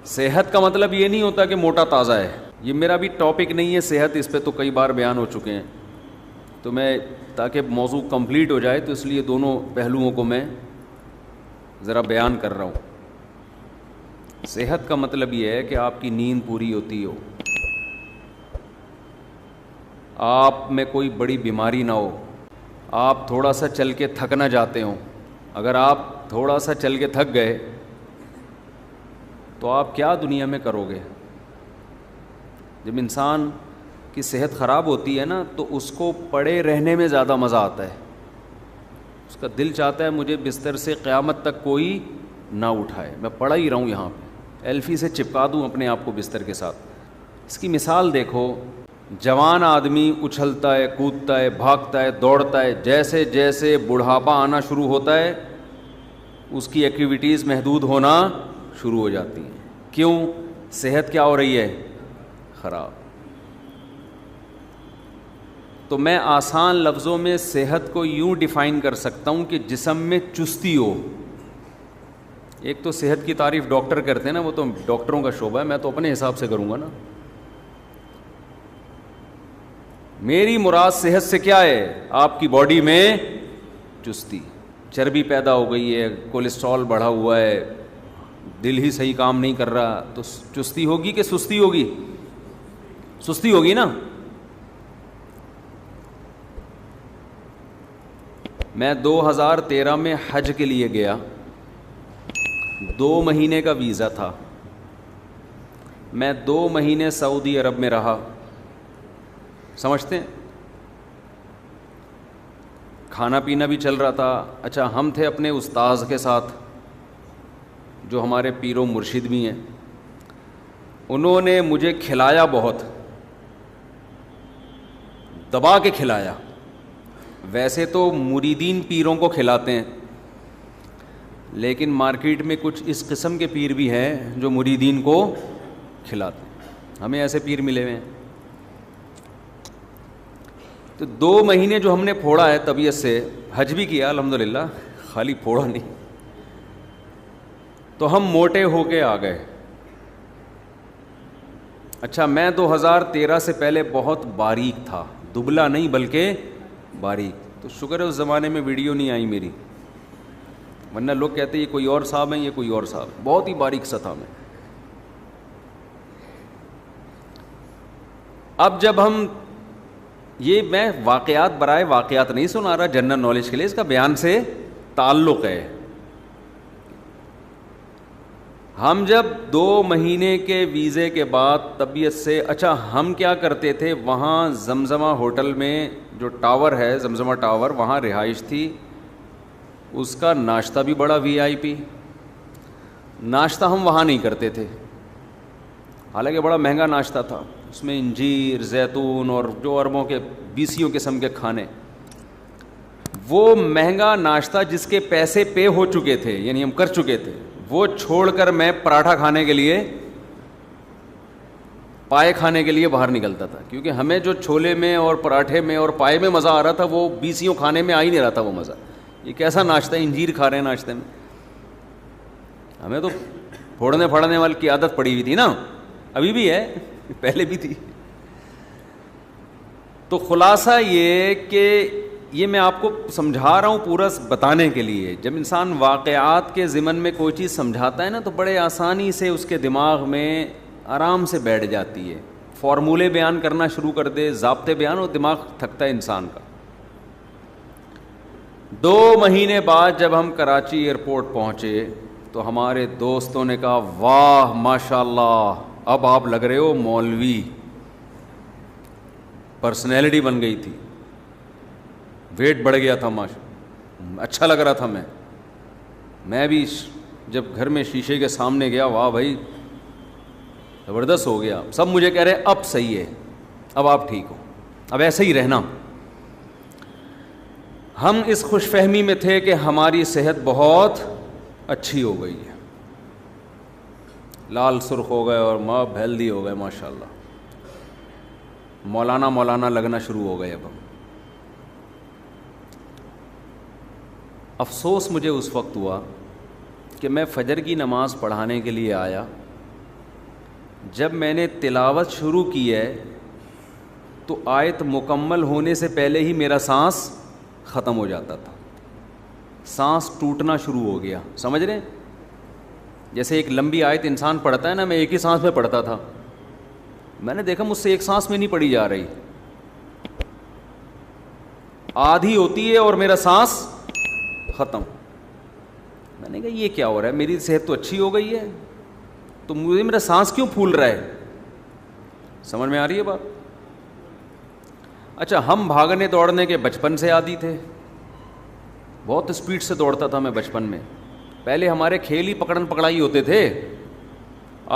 صحت کا مطلب یہ نہیں ہوتا کہ موٹا تازہ ہے. یہ میرا بھی ٹاپک نہیں ہے صحت, اس پہ تو کئی بار بیان ہو چکے ہیں, تو میں تاکہ موضوع کمپلیٹ ہو جائے تو اس لیے دونوں پہلوؤں کو میں ذرا بیان کر رہا ہوں. صحت کا مطلب یہ ہے کہ آپ کی نیند پوری ہوتی ہو, آپ میں کوئی بڑی بیماری نہ ہو, آپ تھوڑا سا چل کے تھک نہ جاتے ہوں. اگر آپ تھوڑا سا چل کے تھک گئے تو آپ کیا دنیا میں کرو گے؟ جب انسان کی صحت خراب ہوتی ہے نا تو اس کو پڑے رہنے میں زیادہ مزہ آتا ہے. اس کا دل چاہتا ہے مجھے بستر سے قیامت تک کوئی نہ اٹھائے, میں پڑا ہی رہوں یہاں پہ, ایلفی سے چپکا دوں اپنے آپ کو بستر کے ساتھ. اس کی مثال دیکھو, جوان آدمی اچھلتا ہے, کودتا ہے, بھاگتا ہے, دوڑتا ہے, جیسے جیسے بڑھاپا آنا شروع ہوتا ہے اس کی ایکٹیویٹیز محدود ہونا شروع ہو جاتی ہیں. کیوں؟ صحت کیا ہو رہی ہے؟ خراب. تو میں آسان لفظوں میں صحت کو یوں ڈیفائن کر سکتا ہوں کہ جسم میں چستی ہو. ایک تو صحت کی تعریف ڈاکٹر کرتے ہیں نا, وہ تو ڈاکٹروں کا شعبہ ہے, میں تو اپنے حساب سے کروں گا نا. میری مراد صحت سے کیا ہے؟ آپ کی باڈی میں چستی, چربی پیدا ہو گئی ہے, کولیسٹرول بڑھا ہوا ہے, دل ہی صحیح کام نہیں کر رہا, تو چستی ہوگی کہ سستی ہوگی؟ سستی ہوگی نا. میں 2013 میں حج کے لیے گیا, 2 مہینے کا ویزا تھا. میں 2 مہینے سعودی عرب میں رہا, سمجھتے ہیں, کھانا پینا بھی چل رہا تھا. اچھا, ہم تھے اپنے استاذ کے ساتھ جو ہمارے پیر و مرشد بھی ہیں. انہوں نے مجھے کھلایا, بہت دبا کے کھلایا. ویسے تو مریدین پیروں کو کھلاتے ہیں, لیکن مارکیٹ میں کچھ اس قسم کے پیر بھی ہیں جو مریدین کو کھلاتے ہیں. ہمیں ایسے پیر ملے ہوئے ہیں. تو 2 مہینے جو ہم نے پھوڑا ہے طبیعت سے, حج بھی کیا الحمدللہ, خالی پھوڑا نہیں, تو ہم موٹے ہو کے آ گئے. اچھا, میں 2013 سے پہلے بہت باریک تھا, دبلا نہیں بلکہ باریک. تو شکر ہے اس زمانے میں ویڈیو نہیں آئی میری, ورنہ لوگ کہتے ہیں یہ کوئی اور صاحب ہیں, یہ کوئی اور صاحب. بہت ہی باریک سا تھا میں. اب جب ہم, یہ میں واقعات برائے واقعات نہیں سنا رہا, جنرل نالج کے لیے, اس کا بیان سے تعلق ہے. ہم جب 2 مہینے کے ویزے کے بعد طبیعت سے, اچھا ہم کیا کرتے تھے, وہاں زمزمہ ہوٹل میں جو ٹاور ہے, زمزمہ ٹاور, وہاں رہائش تھی, اس کا ناشتہ بھی بڑا وی آئی پی. ناشتہ ہم وہاں نہیں کرتے تھے, حالانکہ بڑا مہنگا ناشتہ تھا, اس میں انجیر, زیتون اور جو اربوں کے 20 قسم کے کھانے. وہ مہنگا ناشتہ جس کے پیسے پے ہو چکے تھے, یعنی ہم کر چکے تھے, وہ چھوڑ کر میں پراٹھا کھانے کے لیے, پائے کھانے کے لیے باہر نکلتا تھا. کیونکہ ہمیں جو چھولے میں اور پراٹھے میں اور پائے میں مزہ آ رہا تھا, وہ 20 کھانے میں آ ہی نہیں رہا تھا وہ مزہ. یہ کیسا ناشتہ ہے, انجیر کھا رہے ہیں ناشتے میں. ہمیں تو پھوڑنے پھاڑنے والی کی عادت پڑی ہوئی تھی نا, ابھی بھی ہے, پہلے بھی تھی. تو خلاصہ یہ کہ یہ میں آپ کو سمجھا رہا ہوں پورا بتانے کے لیے, جب انسان واقعات کے ضمن میں کوئی چیز سمجھاتا ہے نا تو بڑے آسانی سے اس کے دماغ میں آرام سے بیٹھ جاتی ہے. فارمولے بیان کرنا شروع کر دے, ضابطے بیان, اور دماغ تھکتا ہے انسان کا. 2 مہینے بعد جب ہم کراچی ایئرپورٹ پہنچے تو ہمارے دوستوں نے کہا, واہ ماشاء اللہ, اب آپ لگ رہے ہو مولوی. پرسنالٹی بن گئی تھی, ویٹ بڑھ گیا تھا, اچھا لگ رہا تھا. میں بھی جب گھر میں شیشے کے سامنے گیا, واہ بھائی زبردست ہو گیا. سب مجھے کہہ رہے اب صحیح ہے, اب آپ ٹھیک ہو, اب ایسے ہی رہنا. ہم اس خوش فہمی میں تھے کہ ہماری صحت بہت اچھی ہو گئی ہے, لال سرخ ہو گئے اور ہیلدی ہو گئے ماشاء اللہ, مولانا لگنا شروع ہو گئے. اب ہم, افسوس مجھے اس وقت ہوا کہ میں فجر کی نماز پڑھانے کے لیے آیا, جب میں نے تلاوت شروع کی ہے تو آیت مکمل ہونے سے پہلے ہی میرا سانس ختم ہو جاتا تھا, سانس ٹوٹنا شروع ہو گیا. سمجھ رہے ہیں؟ جیسے ایک لمبی آیت انسان پڑھتا ہے نا, میں ایک ہی سانس میں پڑھتا تھا, میں نے دیکھا مجھ سے ایک سانس میں نہیں پڑھی جا رہی, آدھی ہوتی ہے اور میرا سانس ختم. میں نے کہا یہ کیا ہو رہا ہے, میری صحت تو اچھی ہو گئی ہے تو مجھے میرا سانس کیوں پھول رہا ہے؟ سمجھ میں آ رہی ہے بات؟ اچھا, ہم بھاگنے دوڑنے کے بچپن سے عادی تھے, بہت اسپیڈ سے دوڑتا تھا میں بچپن میں. پہلے ہمارے کھیل ہی پکڑن پکڑائی ہوتے تھے.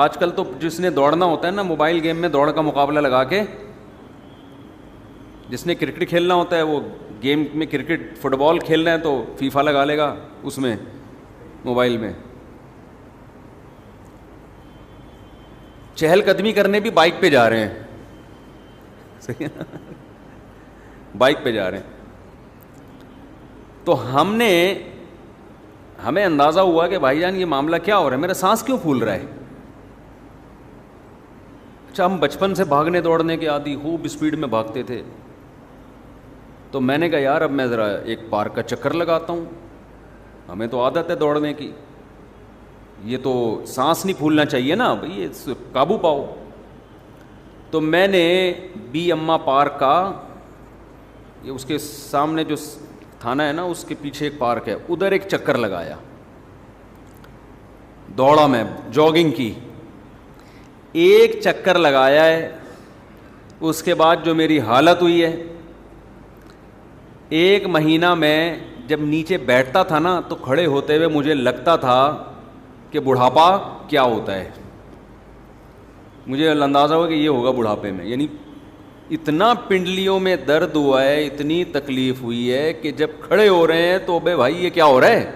آج کل تو جس نے دوڑنا ہوتا ہے نا, موبائل گیم میں دوڑ کا مقابلہ لگا کے, جس نے کرکٹ کھیلنا ہوتا ہے وہ گیم میں کرکٹ فٹ بال کھیلنا ہے تو فیفا لگا لے گا اس میں موبائل میں. چہل قدمی کرنے بھی بائک پہ جا رہے ہیں, صحیح ہے نا, بائک پہ جا رہے ہیں. تو ہمیں اندازہ ہوا کہ بھائی جان یہ معاملہ کیا ہو رہا ہے, میرا سانس کیوں پھول رہا ہے. اچھا, ہم بچپن سے بھاگنے دوڑنے کے عادی, خوب اسپیڈ میں بھاگتے تھے. تو میں نے کہا یار اب میں ذرا ایک پارک کا چکر لگاتا ہوں, ہمیں تو عادت ہے دوڑنے کی, یہ تو سانس نہیں پھولنا چاہیے نا بھئی, یہ قابو پاؤ. تو میں نے بی اما پارک کا, یہ اس کے سامنے جو تھانہ ہے نا اس کے پیچھے ایک پارک ہے, ادھر ایک چکر لگایا, دوڑا میں, جاگنگ کی, ایک چکر لگایا ہے. اس کے بعد جو میری حالت ہوئی ہے, 1 مہینہ میں جب نیچے بیٹھتا تھا نا تو کھڑے ہوتے ہوئے مجھے لگتا تھا کہ بڑھاپا کیا ہوتا ہے. مجھے اندازہ ہوا کہ یہ ہوگا بڑھاپے میں, یعنی اتنا پنڈلیوں میں درد ہوا ہے, اتنی تکلیف ہوئی ہے کہ جب کھڑے ہو رہے ہیں تو بے بھائی یہ کیا ہو رہا ہے,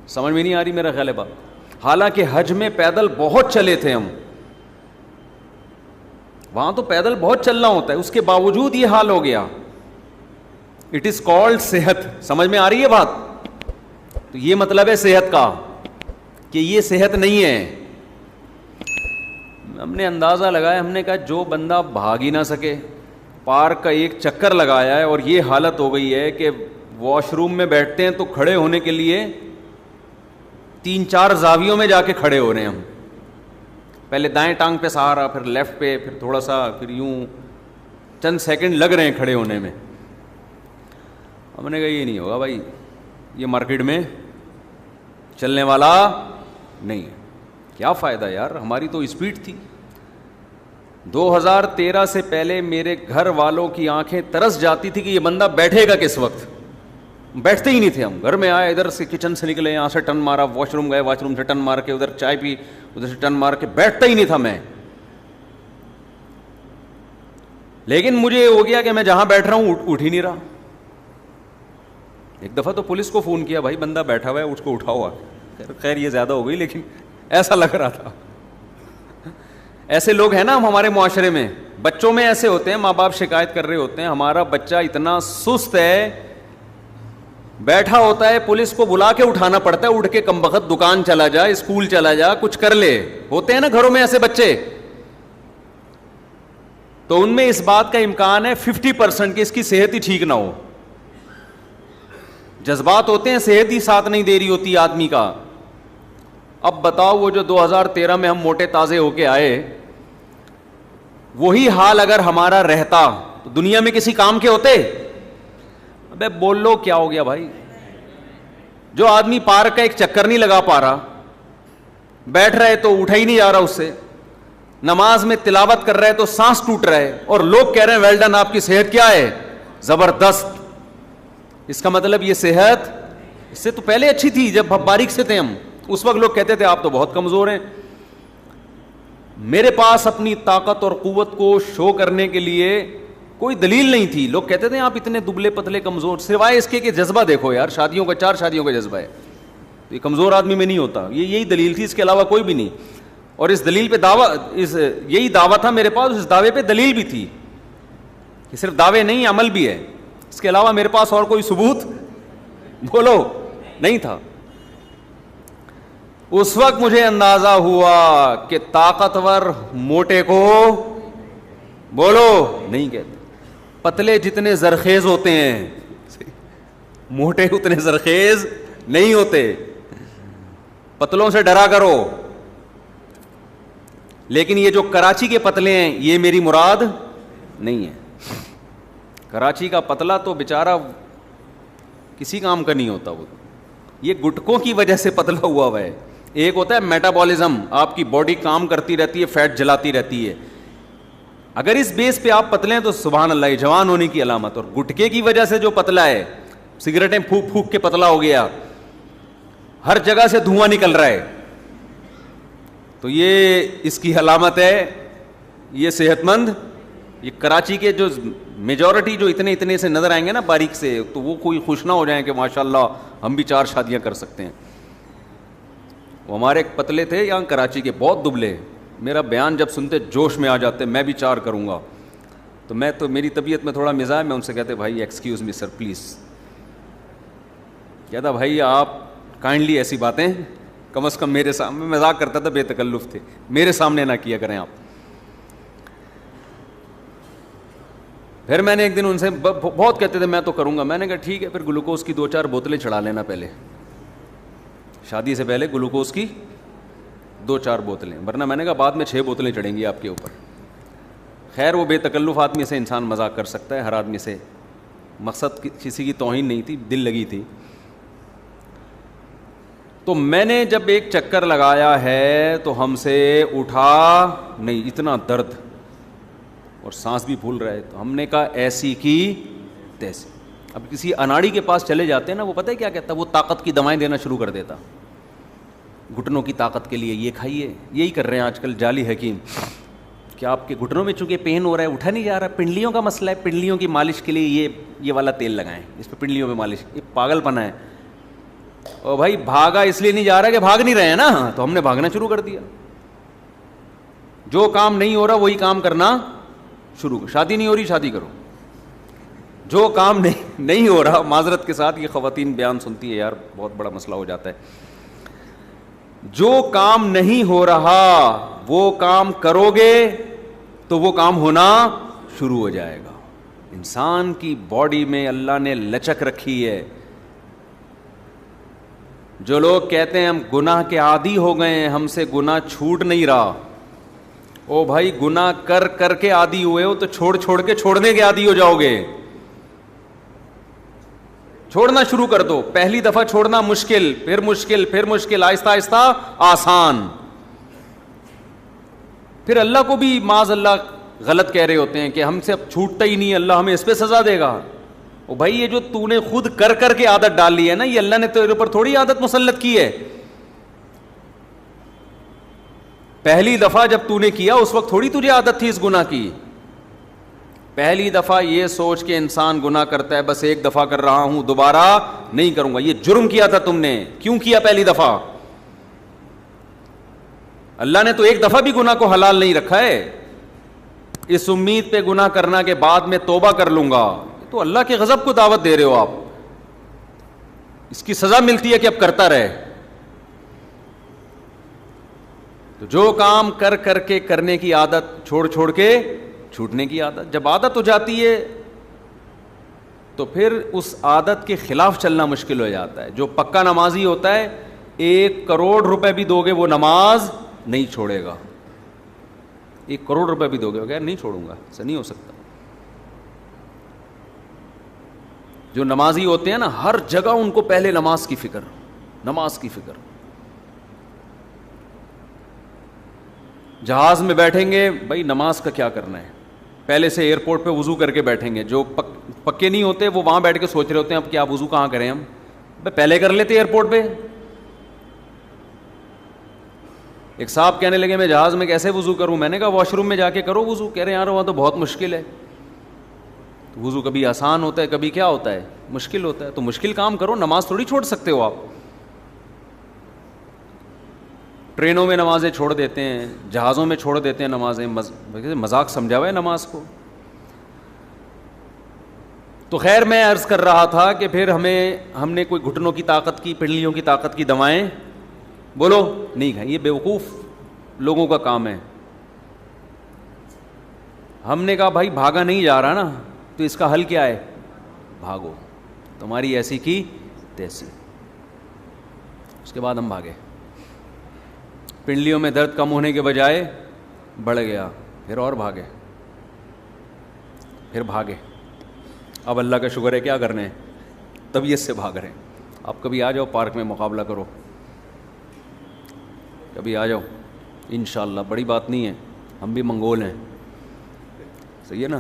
سمجھ میں نہیں آ رہی میرا خیال ہے بات. حالانکہ حج میں پیدل بہت چلے تھے ہم, وہاں تو پیدل بہت چلنا ہوتا ہے, اس کے باوجود یہ حال ہو گیا. اٹ از کالڈ صحت. سمجھ میں آ رہی ہے بات؟ تو یہ مطلب ہے صحت کا کہ یہ صحت نہیں ہے. ہم نے اندازہ لگایا, ہم نے کہا جو بندہ بھاگ ہی نہ سکے, پارک کا ایک چکر لگایا ہے اور یہ حالت ہو گئی ہے کہ واش روم میں بیٹھتے ہیں تو کھڑے ہونے کے لیے 3-4 زاویوں میں جا کے کھڑے ہو رہے ہیں ہم, پہلے دائیں ٹانگ پہ سہارا, پھر لیفٹ پہ, پھر تھوڑا سا, پھر یوں چند سیکنڈ لگ رہے ہیں کھڑے ہونے میں. ہم نے کہا یہ نہیں ہوگا بھائی, یہ مارکیٹ میں چلنے والا نہیں ہے. کیا فائدہ یار, ہماری تو اسپیڈ تھی. 2013 سے پہلے میرے گھر والوں کی آنکھیں ترس جاتی تھی کہ یہ بندہ بیٹھے گا کس وقت. بیٹھتے ہی نہیں تھے ہم. گھر میں آئے, ادھر سے کچن سے نکلے, یہاں سے ٹن مارا, واش روم گئے, واش روم سے ٹن مار کے ادھر چائے پی, ادھر سے ٹن مار کے, بیٹھتا ہی نہیں تھا میں. لیکن مجھے ہو گیا کہ میں جہاں بیٹھ رہا ہوں اٹھ ہی نہیں رہا. ایک دفعہ تو پولیس کو فون کیا, بھائی بندہ بیٹھا ہوا ہے, اس کو اٹھاؤ. خیر یہ زیادہ ہو گئی, لیکن ایسا لگ رہا تھا. ایسے لوگ ہیں نا ہمارے معاشرے میں, بچوں میں ایسے ہوتے ہیں, ماں باپ شکایت کر رہے ہوتے ہیں ہمارا بچہ اتنا سست ہے, بیٹھا ہوتا ہے, پولیس کو بلا کے اٹھانا پڑتا ہے, اٹھ کے کمبخت دکان چلا جا, اسکول چلا جا, کچھ کر لے. ہوتے ہیں نا گھروں میں ایسے بچے. تو ان میں اس بات کا امکان ہے 50% کہ اس کی صحت ہی ٹھیک نہ ہو. جذبات ہوتے ہیں, صحت ہی ساتھ نہیں دے رہی ہوتی آدمی کا. اب بتاؤ وہ جو 2013 میں ہم موٹے تازے ہو کے آئے, وہی حال اگر ہمارا رہتا تو دنیا میں کسی کام کے ہوتے؟ ابے بول لو کیا ہو گیا بھائی. جو آدمی پارک کا ایک چکر نہیں لگا پا رہا, بیٹھ رہے تو اٹھا ہی نہیں جا رہا اس سے, نماز میں تلاوت کر رہے تو سانس ٹوٹ رہا ہے, اور لوگ کہہ رہے ہیں ویل ڈن, آپ کی صحت کیا ہے, زبردست. اس کا مطلب یہ صحت اس سے تو پہلے اچھی تھی جب باریک سے تھے ہم. اس وقت لوگ کہتے تھے آپ تو بہت کمزور ہیں. میرے پاس اپنی طاقت اور قوت کو شو کرنے کے لیے کوئی دلیل نہیں تھی. لوگ کہتے تھے آپ اتنے دبلے پتلے کمزور, سوائے اس کے کہ جذبہ دیکھو یار, شادیوں کا 4 شادیوں کا جذبہ ہے, تو یہ کمزور آدمی میں نہیں ہوتا. یہی دلیل تھی, اس کے علاوہ کوئی بھی نہیں. اور اس دلیل پہ یہی دعویٰ تھا میرے پاس, اس دعوے پہ دلیل بھی تھی کہ صرف دعوے نہیں عمل بھی ہے. اس کے علاوہ میرے پاس اور کوئی ثبوت بولو نہیں تھا. اس وقت مجھے اندازہ ہوا کہ طاقتور موٹے کو بولو نہیں کہتے. پتلے جتنے زرخیز ہوتے ہیں موٹے اتنے زرخیز نہیں ہوتے. پتلوں سے ڈرا کرو. لیکن یہ جو کراچی کے پتلے ہیں یہ میری مراد نہیں ہے. کراچی کا پتلا تو بیچارہ کسی کام کا نہیں ہوتا. وہ یہ گٹکوں کی وجہ سے پتلا ہوا ہے. ایک ہوتا ہے میٹابولزم, آپ کی باڈی کام کرتی رہتی ہے, فیٹ جلاتی رہتی ہے. اگر اس بیس پہ آپ پتلے ہیں تو سبحان اللہ, جوان ہونے کی علامت. اور گٹکے کی وجہ سے جو پتلا ہے, سگریٹیں پھونک پھونک کے پتلا ہو گیا, ہر جگہ سے دھواں نکل رہا ہے, تو یہ اس کی علامت ہے. یہ صحت مند, یہ کراچی کے جو میجورٹی جو اتنے سے نظر آئیں گے نا باریک سے, تو وہ کوئی خوش نہ ہو جائیں کہ ماشاءاللہ ہم بھی 4 شادیاں کر سکتے ہیں. وہ ہمارے ایک پتلے تھے یہاں کراچی کے, بہت دبلے, میرا بیان جب سنتے جوش میں آ جاتے, میں بھی 4 کروں گا. تو میری طبیعت میں تھوڑا مزاج, میں ان سے کہتے بھائی ایکسکیوز می سر پلیز. کہتا بھائی آپ کائنڈلی ایسی باتیں کم از کم میرے سامنے, مذاق کرتا تھا, بے تکلف تھے, میرے سامنے نہ کیا کریں آپ. پھر میں نے ایک دن ان سے بہت کہتے تھے میں تو کروں گا, میں نے کہا ٹھیک ہے, پھر گلوکوز کی 2-4 بوتلیں چڑھا لینا پہلے, شادی سے پہلے گلوکوز کی 2-4 بوتلیں, ورنہ میں نے کہا بعد میں 6 بوتلیں چڑھیں گی آپ کے اوپر. خیر وہ بے تکلف آدمی سے انسان مذاق کر سکتا ہے, ہر آدمی سے, مقصد کسی کی توہین نہیں تھی, دل لگی تھی. تو میں نے جب ایک چکر لگایا ہے تو ہم سے اٹھا نہیں, اتنا درد اور سانس بھی پھول رہا ہے. تو ہم نے کہا ایسی کی تیسی. اب کسی اناڑی کے پاس چلے جاتے ہیں نا, وہ پتہ ہے کیا کہتا ہے, وہ طاقت کی دوائیں دینا شروع کر دیتا, گھٹنوں کی طاقت کے لیے یہ کھائیے. یہی کر رہے ہیں آج کل جعلی حکیم, کہ آپ کے گھٹنوں میں چونکہ پین ہو رہا ہے, اٹھا نہیں جا رہا, پنڈلیوں کا مسئلہ ہے, پنڈلیوں کی مالش کے لیے یہ والا تیل لگائیں, اس پہ پنڈلیوں میں مالش. یہ پاگل پنا ہے. اور بھائی بھاگا اس لیے نہیں جا رہا کہ بھاگ نہیں رہے ہیں نا, تو ہم نے بھاگنا شروع کر دیا. جو کام نہیں ہو رہا وہی کام کرنا شروع. شادی نہیں ہو رہی, شادی کرو. جو کام نہیں ہو رہا, معذرت کے ساتھ یہ خواتین بیان سنتی ہے یار, بہت بڑا مسئلہ ہو جاتا ہے. جو کام نہیں ہو رہا وہ کام کرو گے تو وہ کام ہونا شروع ہو جائے گا. انسان کی باڈی میں اللہ نے لچک رکھی ہے. جو لوگ کہتے ہیں ہم گناہ کے عادی ہو گئے ہیں, ہم سے گناہ چھوٹ نہیں رہا, او بھائی گناہ کر کر کے عادی ہوئے ہو تو چھوڑ کے چھوڑنے کے عادی ہو جاؤ گے. چھوڑنا شروع کر دو. پہلی دفعہ چھوڑنا مشکل, پھر مشکل, پھر مشکل, آہستہ آہستہ آسان. پھر اللہ کو بھی معاذ اللہ غلط کہہ رہے ہوتے ہیں کہ ہم سے اب چھوٹتا ہی نہیں, اللہ ہمیں اس پہ سزا دے گا. او بھائی یہ جو تو نے خود کر کر کے عادت ڈال لی ہے نا, یہ اللہ نے تیرے اوپر تھوڑی عادت مسلط کی ہے. پہلی دفعہ جب تو نے کیا اس وقت تھوڑی تجھے عادت تھی اس گناہ کی. پہلی دفعہ یہ سوچ کے انسان گناہ کرتا ہے بس ایک دفعہ کر رہا ہوں, دوبارہ نہیں کروں گا. یہ جرم کیا تھا تم نے, کیوں کیا پہلی دفعہ؟ اللہ نے تو ایک دفعہ بھی گناہ کو حلال نہیں رکھا ہے, اس امید پہ گناہ کرنا کہ بعد میں توبہ کر لوں گا. تو اللہ کے غضب کو دعوت دے رہے ہو آپ, اس کی سزا ملتی ہے کہ اب کرتا رہے. تو جو کام کر کر کے کرنے کی عادت, چھوڑ کے چھوٹنے کی عادت, جب عادت ہو جاتی ہے تو پھر اس عادت کے خلاف چلنا مشکل ہو جاتا ہے. جو پکا نمازی ہوتا ہے 1 کروڑ روپے بھی دو گے وہ نماز نہیں چھوڑے گا. 1 کروڑ روپے بھی دو گے نہیں چھوڑوں گا, ایسا نہیں ہو سکتا. جو نمازی ہوتے ہیں نا, ہر جگہ ان کو پہلے نماز کی فکر, نماز کی فکر. جہاز میں بیٹھیں گے, بھائی نماز کا کیا کرنا ہے, پہلے سے ایئرپورٹ پہ وضو کر کے بیٹھیں گے. جو پکے نہیں ہوتے وہ وہاں بیٹھ کے سوچ رہے ہوتے ہیں اب کیا وضو کہاں کریں ہم, پہلے کر لیتے ایئرپورٹ پہ. ایک صاحب کہنے لگے میں جہاز میں کیسے وضو کروں, میں نے کہا واش روم میں جا کے کرو وضو. کہہ رہے ہیں یار وہاں تو بہت مشکل ہے. وضو کبھی آسان ہوتا ہے, کبھی کیا ہوتا ہے, مشکل ہوتا ہے. تو مشکل کام کرو, نماز تھوڑی چھوڑ سکتے ہو آپ. ٹرینوں میں نمازیں چھوڑ دیتے ہیں, جہازوں میں چھوڑ دیتے ہیں نمازیں, مذاق سمجھا ہوا ہے نماز کو. تو خیر میں عرض کر رہا تھا کہ پھر ہم نے کوئی گھٹنوں کی طاقت کی, پنڈلیوں کی طاقت کی دوائیں بولو نہیں کھائیں. یہ بیوقوف لوگوں کا کام ہے. ہم نے کہا بھائی بھاگا نہیں جا رہا نا, تو اس کا حل کیا ہے؟ بھاگو, تمہاری ایسی کی تیسی. اس کے بعد ہم بھاگے. پنڈلیوں میں درد کم ہونے کے بجائے بڑھ گیا, پھر اور بھاگے, پھر بھاگے. اب اللہ کا شکر ہے کیا کرنے, طبیعت سے بھاگ رہے ہیں. اب کبھی آ جاؤ پارک میں مقابلہ کرو, کبھی آ جاؤ انشاءاللہ, بڑی بات نہیں ہے, ہم بھی منگول ہیں. صحیح ہے نا؟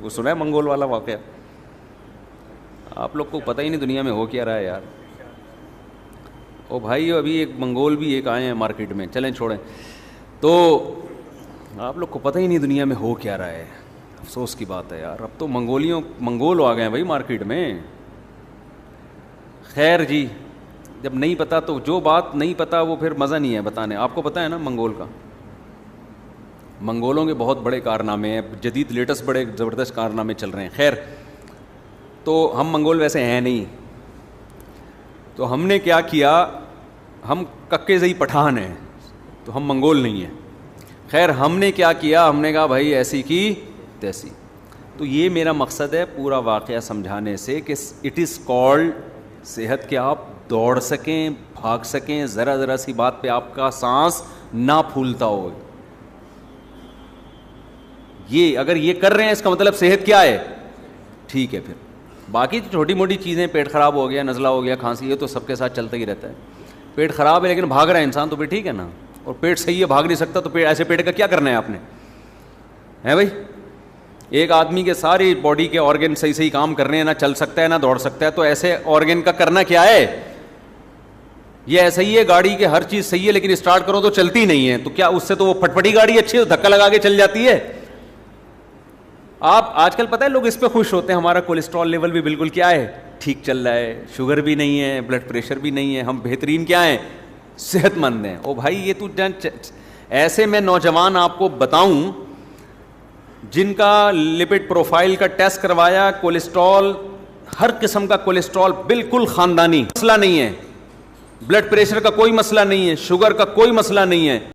وہ سنا ہے منگول والا واقعہ؟ آپ لوگ کو پتہ ہی نہیں دنیا میں ہو کیا رہا ہے یار. او بھائی ابھی ایک منگول بھی ایک آئے ہیں مارکیٹ میں, چلیں چھوڑیں. تو آپ لوگ کو پتہ ہی نہیں دنیا میں ہو کیا رہا ہے. افسوس کی بات ہے یار, اب تو منگول آ گئے ہیں بھائی مارکیٹ میں. خیر جی, جب نہیں پتا تو جو بات نہیں پتا وہ پھر مزہ نہیں ہے بتانے. آپ کو پتہ ہے نا منگول کا, منگولوں کے بہت بڑے کارنامے ہیں, جدید لیٹسٹ بڑے زبردست کارنامے چل رہے ہیں. خیر, تو ہم منگول ویسے ہیں نہیں, تو ہم نے کیا کیا, ہم ککے زئی پٹھان ہیں, تو ہم منگول نہیں ہیں. خیر ہم نے کیا کیا, ہم نے کہا بھائی ایسی کی تیسی. تو یہ میرا مقصد ہے پورا واقعہ سمجھانے سے کہ اٹ از کالڈ صحت, کہ آپ دوڑ سکیں, بھاگ سکیں, ذرا ذرا سی بات پہ آپ کا سانس نہ پھولتا ہو. یہ اگر یہ کر رہے ہیں اس کا مطلب صحت کیا ہے, ٹھیک ہے. پھر باقی تو چھوٹی موٹی چیزیں, پیٹ خراب ہو گیا, نزلہ ہو گیا, کھانسی, یہ تو سب کے ساتھ چلتا ہی رہتا ہے. پیٹ خراب ہے لیکن بھاگ رہا ہے انسان, تو پھر ٹھیک ہے نا. اور پیٹ صحیح ہے, بھاگ نہیں سکتا, تو ایسے پیٹ کا کیا کرنا ہے آپ نے, ہے بھائی؟ ایک آدمی کے ساری باڈی کے آرگن صحیح کام کر رہے ہیں, نہ چل سکتا ہے نہ دوڑ سکتا ہے, تو ایسے آرگن کا کرنا کیا ہے؟ یہ ایسا ہی ہے, گاڑی کے ہر چیز صحیح ہے لیکن اسٹارٹ کرو تو چلتی نہیں ہے, تو کیا اس سے تو وہ پھٹپٹی گاڑی اچھی ہے, دھکا لگا کے چل جاتی ہے. آپ آج کل پتہ ہے لوگ اس پہ خوش ہوتے ہیں, ہمارا کولیسٹرول لیول بھی بالکل کیا ہے, ٹھیک چل رہا ہے, شوگر بھی نہیں ہے, بلڈ پریشر بھی نہیں ہے, ہم بہترین کیا ہیں, صحت مند ہیں. او بھائی یہ تو ایسے میں نوجوان آپ کو بتاؤں جن کا لپڈ پروفائل کا ٹیسٹ کروایا, کولیسٹرول, ہر قسم کا کولیسٹرول بالکل خاندانی, مسئلہ نہیں ہے, بلڈ پریشر کا کوئی مسئلہ نہیں ہے, شوگر کا کوئی مسئلہ نہیں ہے,